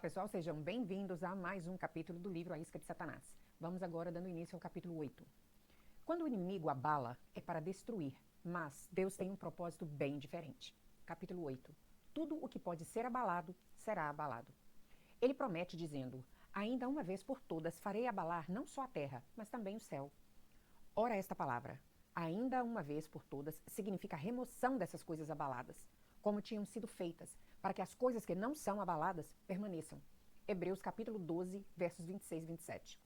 pessoal, sejam bem-vindos a mais um capítulo do livro A Isca de Satanás. Vamos agora dando início ao capítulo 8. Quando o inimigo abala, é para destruir, mas Deus tem um propósito bem diferente. Capítulo 8. Tudo o que pode ser abalado, será abalado. Ele promete dizendo, ainda uma vez por todas farei abalar não só a terra, mas também o céu. Ora, esta palavra, ainda uma vez por todas, significa a remoção dessas coisas abaladas, como tinham sido feitas, para que as coisas que não são abaladas permaneçam. Hebreus capítulo 12, versos 26 e 27.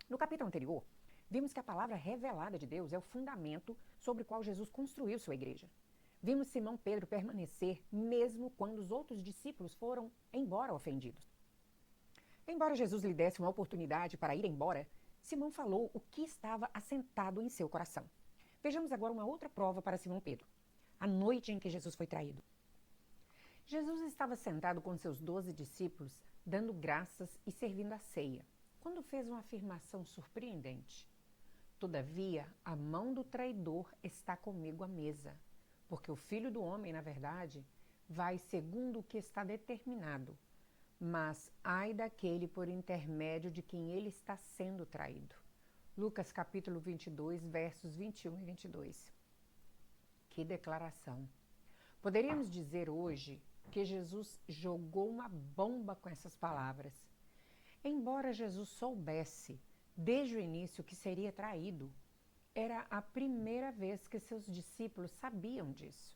No capítulo anterior, vimos que a palavra revelada de Deus é o fundamento sobre o qual Jesus construiu sua igreja. Vimos Simão Pedro permanecer mesmo quando os outros discípulos foram embora ofendidos. Embora Jesus lhe desse uma oportunidade para ir embora, Simão falou o que estava assentado em seu coração. Vejamos agora uma outra prova para Simão Pedro. A noite em que Jesus foi traído. Jesus estava sentado com seus 12 discípulos, dando graças e servindo a ceia, quando fez uma afirmação surpreendente. Todavia, a mão do traidor está comigo à mesa, porque o Filho do Homem, na verdade, vai segundo o que está determinado, mas ai daquele por intermédio de quem ele está sendo traído. Lucas capítulo 22, versos 21 e 22. Que declaração! Poderíamos dizer hoje que Jesus jogou uma bomba com essas palavras. Embora Jesus soubesse, desde o início, que seria traído, era a primeira vez que seus discípulos sabiam disso.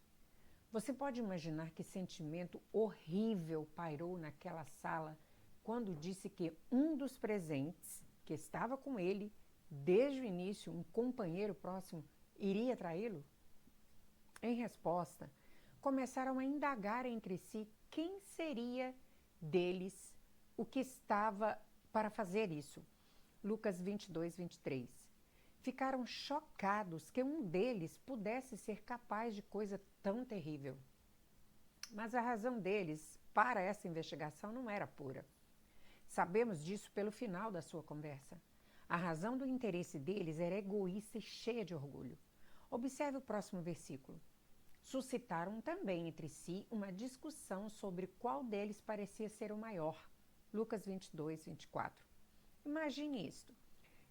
Você pode imaginar que sentimento horrível pairou naquela sala quando disse que um dos presentes, que estava com ele desde o início, um companheiro próximo, iria traí-lo? Em resposta, começaram a indagar entre si quem seria deles o que estava para fazer isso. Lucas 22, 23. Ficaram chocados que um deles pudesse ser capaz de coisa tão terrível. Mas a razão deles para essa investigação não era pura. Sabemos disso pelo final da sua conversa. A razão do interesse deles era egoísta e cheia de orgulho. Observe o próximo versículo. Suscitaram também entre si uma discussão sobre qual deles parecia ser o maior. Lucas 22, 24. Imagine isto.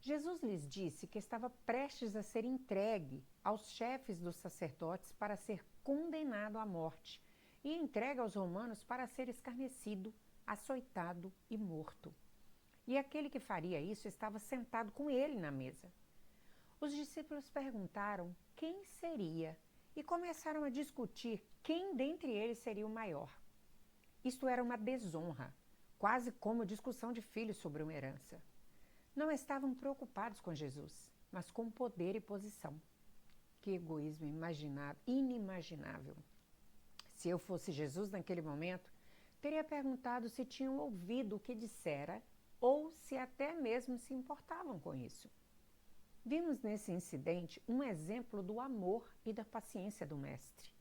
Jesus lhes disse que estava prestes a ser entregue aos chefes dos sacerdotes para ser condenado à morte e entregue aos romanos para ser escarnecido, açoitado e morto. E aquele que faria isso estava sentado com ele na mesa. Os discípulos perguntaram quem seria e começaram a discutir quem dentre eles seria o maior. Isto era uma desonra, quase como discussão de filhos sobre uma herança. Não estavam preocupados com Jesus, mas com poder e posição. Que egoísmo inimaginável. Se eu fosse Jesus naquele momento, teria perguntado se tinham ouvido o que dissera ou se até mesmo se importavam com isso. Vimos nesse incidente um exemplo do amor e da paciência do Mestre.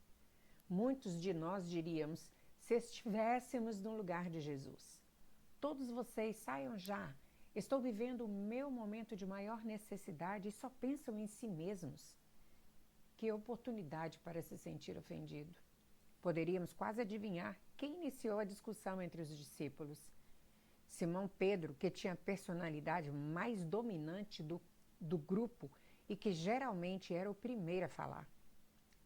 Muitos de nós diríamos, se estivéssemos no lugar de Jesus. Todos vocês saiam já. Estou vivendo o meu momento de maior necessidade e só pensam em si mesmos. Que oportunidade para se sentir ofendido. Poderíamos quase adivinhar quem iniciou a discussão entre os discípulos. Simão Pedro, que tinha a personalidade mais dominante do grupo e que geralmente era o primeiro a falar.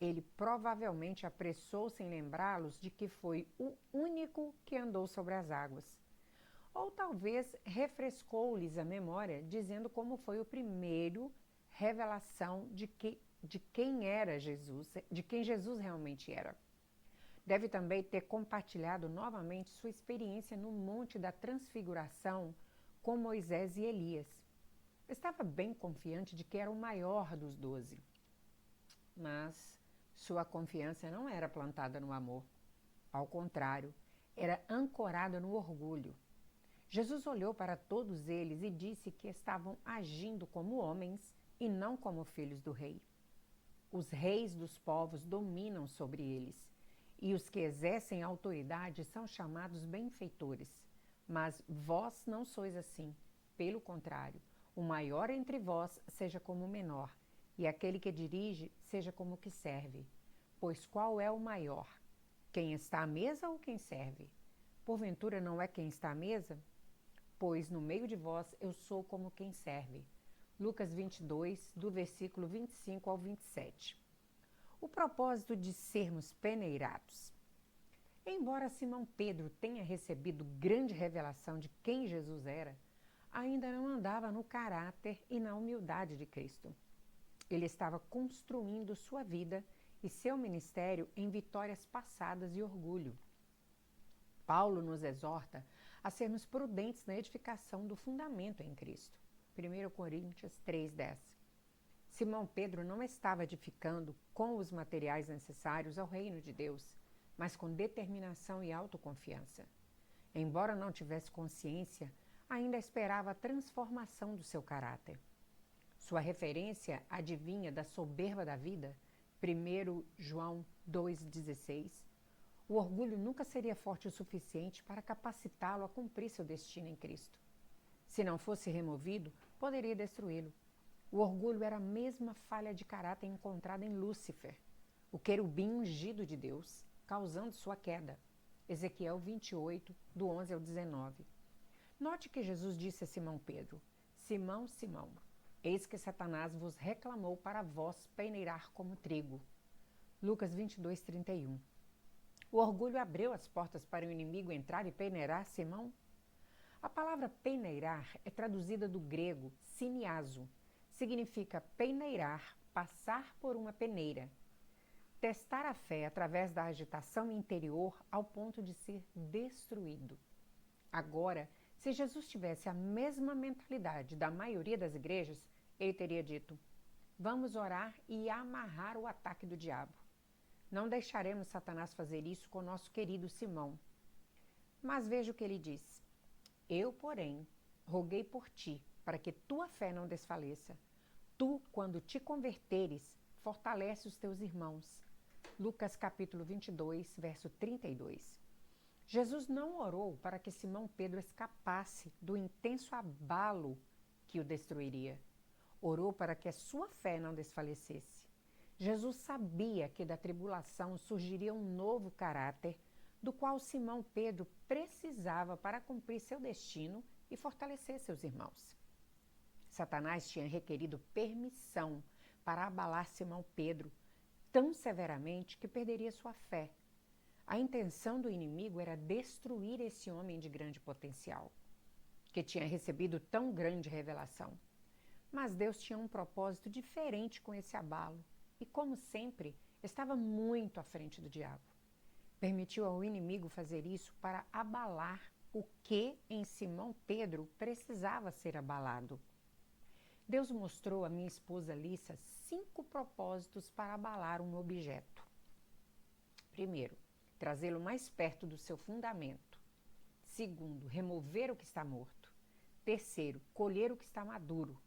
Ele provavelmente apressou-se em lembrá-los de que foi o único que andou sobre as águas. Ou talvez refrescou-lhes a memória, dizendo como foi o primeiro revelação de quem era Jesus, de quem Jesus realmente era. Deve também ter compartilhado novamente sua experiência no Monte da Transfiguração com Moisés e Elias. Estava bem confiante de que era o maior dos 12. Mas sua confiança não era plantada no amor. Ao contrário, era ancorada no orgulho. Jesus olhou para todos eles e disse que estavam agindo como homens e não como filhos do rei. Os reis dos povos dominam sobre eles, e os que exercem autoridade são chamados benfeitores. Mas vós não sois assim. Pelo contrário, o maior entre vós seja como o menor, e aquele que dirige seja como o que serve. Pois qual é o maior? Quem está à mesa ou quem serve? porventura não é quem está à mesa? Pois no meio de vós eu sou como quem serve. Lucas 22, do versículo 25 ao 27. O propósito de sermos peneirados. Embora Simão Pedro tenha recebido grande revelação de quem Jesus era, ainda não andava no caráter e na humildade de Cristo. Ele estava construindo sua vida e seu ministério em vitórias passadas e orgulho. Paulo nos exorta a sermos prudentes na edificação do fundamento em Cristo. 1 Coríntios 3:10. Simão Pedro não estava edificando com os materiais necessários ao reino de Deus, mas com determinação e autoconfiança. Embora não tivesse consciência, ainda esperava a transformação do seu caráter. Sua referência adivinha da soberba da vida, 1 João 2,16. O orgulho nunca seria forte o suficiente para capacitá-lo a cumprir seu destino em Cristo. Se não fosse removido, poderia destruí-lo. O orgulho era a mesma falha de caráter encontrada em Lúcifer, o querubim ungido de Deus, causando sua queda. Ezequiel 28, do 11 ao 19. Note que Jesus disse a Simão Pedro: Simão, Simão, eis que Satanás vos reclamou para vós peneirar como trigo. Lucas 22, 31. O orgulho abriu as portas para o inimigo entrar e peneirar Simão? A palavra peneirar é traduzida do grego siniazo. Significa peneirar, passar por uma peneira. Testar a fé através da agitação interior ao ponto de ser destruído. Agora, se Jesus tivesse a mesma mentalidade da maioria das igrejas, ele teria dito: vamos orar e amarrar o ataque do diabo. Não deixaremos Satanás fazer isso com nosso querido Simão. Mas veja o que ele diz: eu, porém, roguei por ti, para que tua fé não desfaleça. Tu, quando te converteres, fortalece os teus irmãos. Lucas capítulo 22, verso 32. Jesus não orou para que Simão Pedro escapasse do intenso abalo que o destruiria. Orou para que a sua fé não desfalecesse. Jesus sabia que da tribulação surgiria um novo caráter, do qual Simão Pedro precisava para cumprir seu destino e fortalecer seus irmãos. Satanás tinha requerido permissão para abalar Simão Pedro tão severamente que perderia sua fé. A intenção do inimigo era destruir esse homem de grande potencial, que tinha recebido tão grande revelação. Mas Deus tinha um propósito diferente com esse abalo e, como sempre, estava muito à frente do diabo. Permitiu ao inimigo fazer isso para abalar o que em Simão Pedro precisava ser abalado. Deus mostrou à minha esposa Lissa 5 propósitos para abalar um objeto. Primeiro, trazê-lo mais perto do seu fundamento. Segundo, remover o que está morto. Terceiro, colher o que está maduro.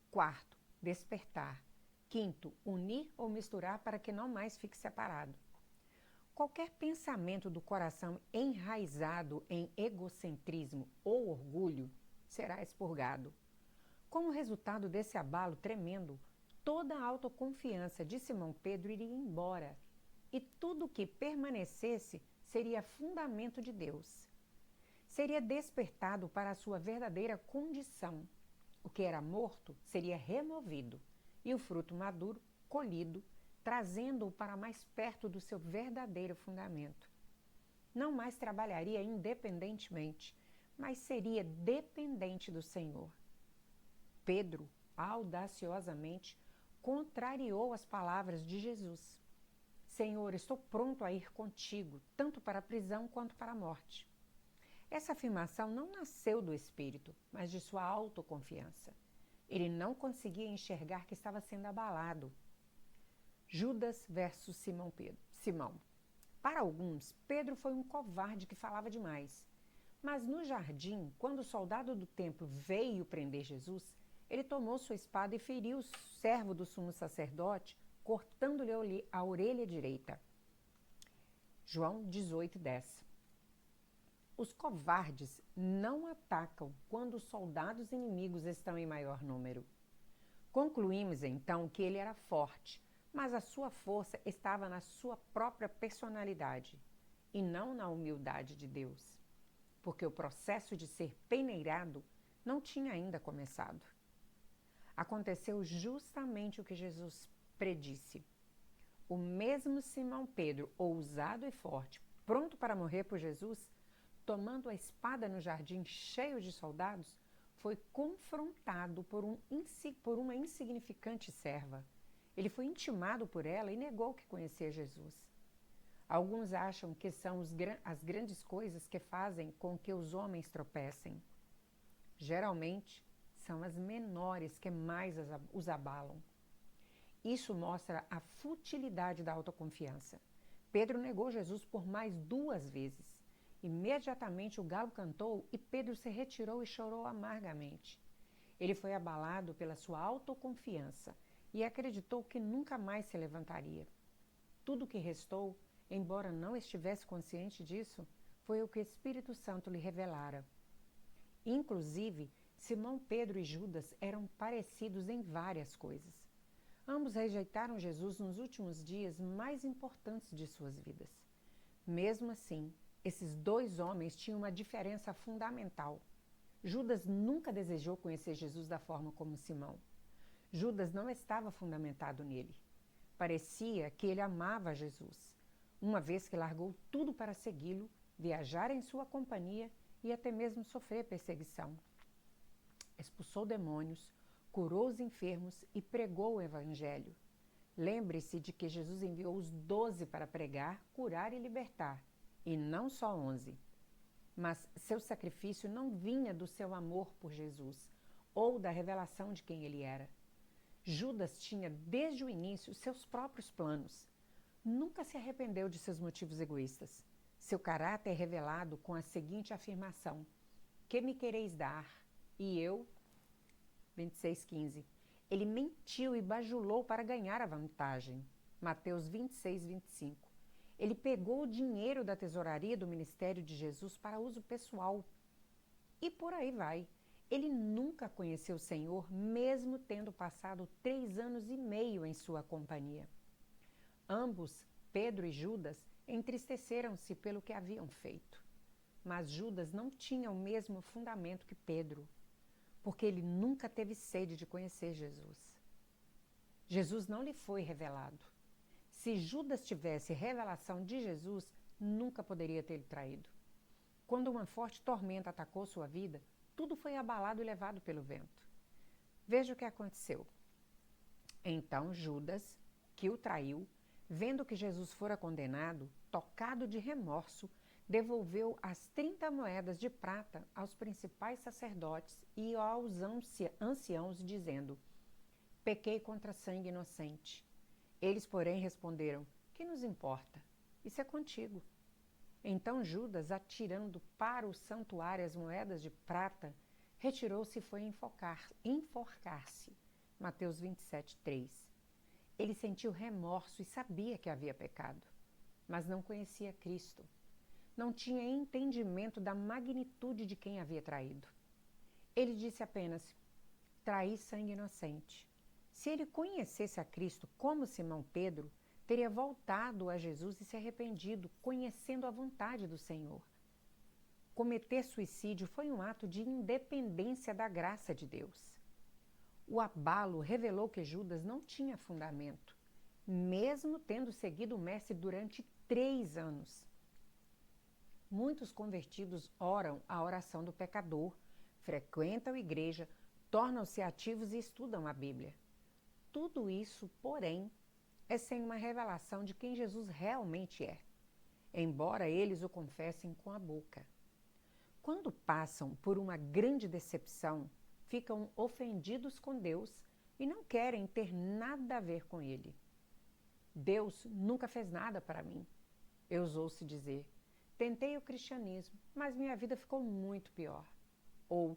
Quarto, despertar. Quinto, unir ou misturar para que não mais fique separado. Qualquer pensamento do coração enraizado em egocentrismo ou orgulho será expurgado. Como resultado desse abalo tremendo, toda a autoconfiança de Simão Pedro iria embora, e tudo que permanecesse seria fundamento de Deus. Seria despertado para a sua verdadeira condição. O que era morto seria removido, e o fruto maduro colhido, trazendo-o para mais perto do seu verdadeiro fundamento. Não mais trabalharia independentemente, mas seria dependente do Senhor. Pedro, audaciosamente, contrariou as palavras de Jesus. Senhor, estou pronto a ir contigo, tanto para a prisão quanto para a morte. Essa afirmação não nasceu do espírito, mas de sua autoconfiança. Ele não conseguia enxergar que estava sendo abalado. Judas versus Simão. Para alguns, Pedro foi um covarde que falava demais. Mas no jardim, quando o soldado do templo veio prender Jesus, ele tomou sua espada e feriu o servo do sumo sacerdote, cortando-lhe a orelha direita. João 18:10. Os covardes não atacam quando os soldados inimigos estão em maior número. Concluímos então que ele era forte, mas a sua força estava na sua própria personalidade e não na humildade de Deus. porque o processo de ser peneirado não tinha ainda começado. Aconteceu justamente o que Jesus predisse. O mesmo Simão Pedro, ousado e forte, pronto para morrer por Jesus, tomando a espada no jardim cheio de soldados, foi confrontado por uma insignificante serva. Ele foi intimado por ela e negou que conhecia Jesus. Alguns acham que são as grandes coisas que fazem com que os homens tropecem. Geralmente, são as menores que mais os abalam. Isso mostra a futilidade da autoconfiança. Pedro negou Jesus por mais 2 vezes. Imediatamente o galo cantou e Pedro se retirou e chorou amargamente. Ele foi abalado pela sua autoconfiança e acreditou que nunca mais se levantaria. Tudo o que restou, embora não estivesse consciente disso, foi o que o Espírito Santo lhe revelara. Inclusive, Simão Pedro e Judas eram parecidos em várias coisas. Ambos rejeitaram Jesus nos últimos dias mais importantes de suas vidas. Mesmo assim, esses 2 homens tinham uma diferença fundamental. Judas nunca desejou conhecer Jesus da forma como Simão. Judas não estava fundamentado nele. Parecia que ele amava Jesus, uma vez que largou tudo para segui-lo, viajar em sua companhia e até mesmo sofrer perseguição. Expulsou demônios, curou os enfermos e pregou o Evangelho. Lembre-se de que Jesus enviou os 12 para pregar, curar e libertar, e não só 11. Mas seu sacrifício não vinha do seu amor por Jesus ou da revelação de quem ele era. Judas tinha desde o início seus próprios planos. Nunca se arrependeu de seus motivos egoístas. Seu caráter é revelado com a seguinte afirmação: que me quereis dar? E eu, 26:15. Ele mentiu e bajulou para ganhar a vantagem. Mateus 26:25. Ele pegou o dinheiro da tesouraria do ministério de Jesus para uso pessoal. E por aí vai. Ele nunca conheceu o Senhor, mesmo tendo passado 3 anos e meio em sua companhia. Ambos, Pedro e Judas, entristeceram-se pelo que haviam feito. Mas Judas não tinha o mesmo fundamento que Pedro, porque ele nunca teve sede de conhecer Jesus. Jesus não lhe foi revelado. Se Judas tivesse revelação de Jesus, nunca poderia tê-lo traído. Quando uma forte tormenta atacou sua vida, tudo foi abalado e levado pelo vento. Veja o que aconteceu. Então Judas, que o traiu, vendo que Jesus fora condenado, tocado de remorso, devolveu as 30 moedas de prata aos principais sacerdotes e aos anciãos, dizendo: pequei contra sangue inocente. Eles, porém, responderam: que nos importa? Isso é contigo. Então Judas, atirando para o santuário as moedas de prata, retirou-se e foi enforcar-se. Mateus 27:3. Ele sentiu remorso e sabia que havia pecado, mas não conhecia Cristo. Não tinha entendimento da magnitude de quem havia traído. Ele disse apenas: traí sangue inocente. Se ele conhecesse a Cristo como Simão Pedro, teria voltado a Jesus e se arrependido, conhecendo a vontade do Senhor. Cometer suicídio foi um ato de independência da graça de Deus. O abalo revelou que Judas não tinha fundamento, mesmo tendo seguido o Mestre durante 3 anos. Muitos convertidos oram a oração do pecador, frequentam a igreja, tornam-se ativos e estudam a Bíblia. Tudo isso, porém, é sem uma revelação de quem Jesus realmente é, embora eles o confessem com a boca. Quando passam por uma grande decepção, ficam ofendidos com Deus e não querem ter nada a ver com Ele. Deus nunca fez nada para mim, eu ouço dizer. Tentei o cristianismo, mas minha vida ficou muito pior. Ou,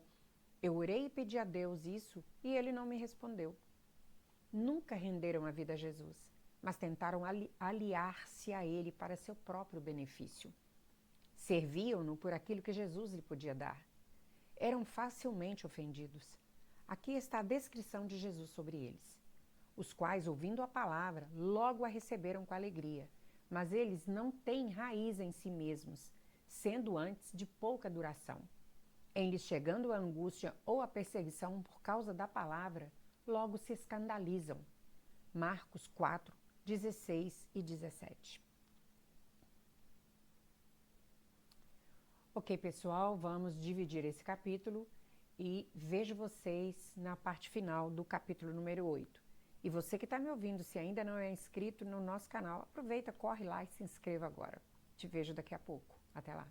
eu orei e pedi a Deus isso e Ele não me respondeu. Nunca renderam a vida a Jesus, mas tentaram aliar-se a Ele para seu próprio benefício. Serviam-no por aquilo que Jesus lhe podia dar. Eram facilmente ofendidos. Aqui está a descrição de Jesus sobre eles, os quais, ouvindo a palavra, logo a receberam com alegria, mas eles não têm raiz em si mesmos, sendo antes de pouca duração. Em lhes chegando a angústia ou a perseguição por causa da palavra, logo se escandalizam. Marcos 4, 16 e 17. Ok, pessoal, vamos dividir esse capítulo e vejo vocês na parte final do capítulo número 8. E você que está me ouvindo, se ainda não é inscrito no nosso canal, aproveita, corre lá e se inscreva agora. Te vejo daqui a pouco. Até lá.